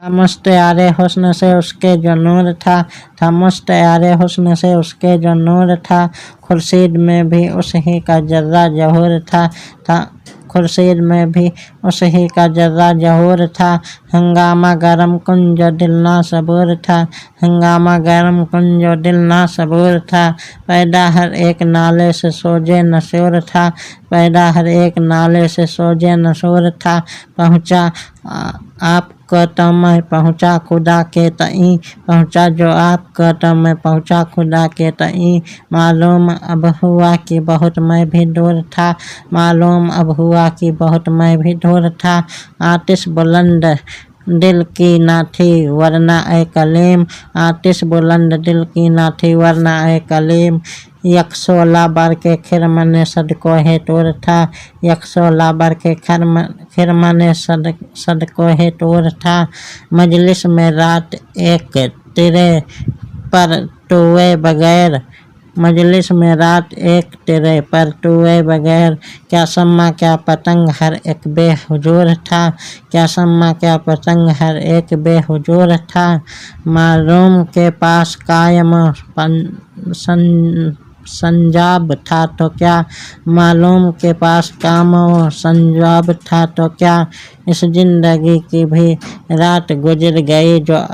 मुश्त यारे हुस्न से उसके जो नूर था मुश्त यारे हुस्न से उसके जो नूर था। खुर्शीद में भी उस ही का जर्रा जहूर था खुर्शीद में भी उस ही का जर्रा जहूर था। हंगामा गरम कुन जो दिल ना सबूर था हंगामा गरम कुन जो दिल ना सबूर था। पैदा हर एक नाले से सोजे नशूर था पैदा हर एक नाले से सोजे नशूर था। पहुँचा आपको तो मैं पहुँचा खुदा के तई पहुँचा जो आपको तो मैं पहुँचा खुदा के तई। मालूम अब हुआ कि बहुत मैं भी दूर था मालूम अब हुआ कि बहुत मैं भी दूर था। आतिश बुलंद दिल की ना थी वरना ए कलीम आतिश बुलंद दिल की ना थी वरना ए कलीम। 116 बार के खिरमने सदको है तोर था 116 बार के खिरमने सदको है तोर था। मजलिस में रात एक तेरे पर टूए बगैर मजलिस में रात एक तेरे पर टूए बगैर। क्या सम्मा क्या पतंग हर एक बेहुजूर था क्या सम्मा क्या पतंग हर एक बेहुजूर था। मालूम के पास कायम संजाब था तो क्या मालूम के पास काम संजाब था तो क्या। इस जिंदगी की भी रात गुजर गई जो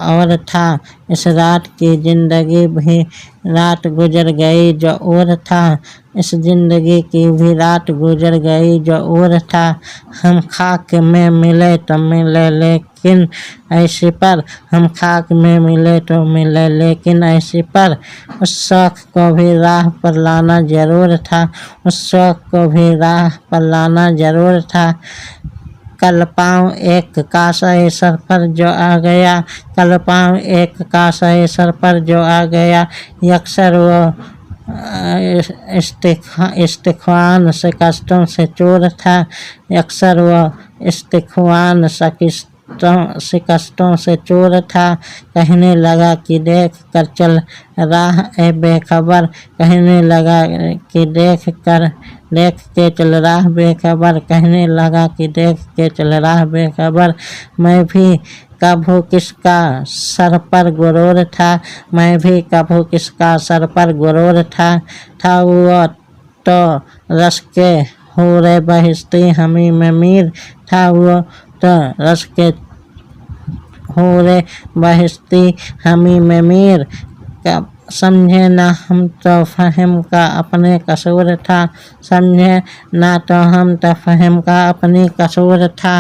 और था इस रात की जिंदगी भी रात गुजर गई जो और था इस जिंदगी की भी रात गुजर गई जो और था। हम खाक में मिले तो मिले लेकिन ऐसी पर हम खाक में मिले तो मिले लेकिन ऐसी पर। उस शौक को भी राह पर लाना जरूर था उस शौक को भी राह पर लाना जरूर था। कल पाँव एक कासा सर पर जो आ गया कल पाँव एक कासा सर पर जो आ गया। यक्सर वो इस्तिख्वान शिकस्तों से चूर था यक्सर वो इस्तिख्वान शिकस्तों से चूर था। कहने लगा कि देख कर चल राह ए बेखबर कहने लगा कि देख के चल राह बेखबर कहने लगा कि देख के चल राह बेखबर। मैं भी कभू किसका सर पर गुरूर था मैं भी कभू किसका सर पर गुरूर था वो तो रस के हूरे बहिश्ती हमी में मीर था वो तो रस के हूरे बहिश्ती हमी में मीर। समझे ना हम तो फहम का अपने कसूर था समझे ना तो हम तो फहम का अपनी कसूर था।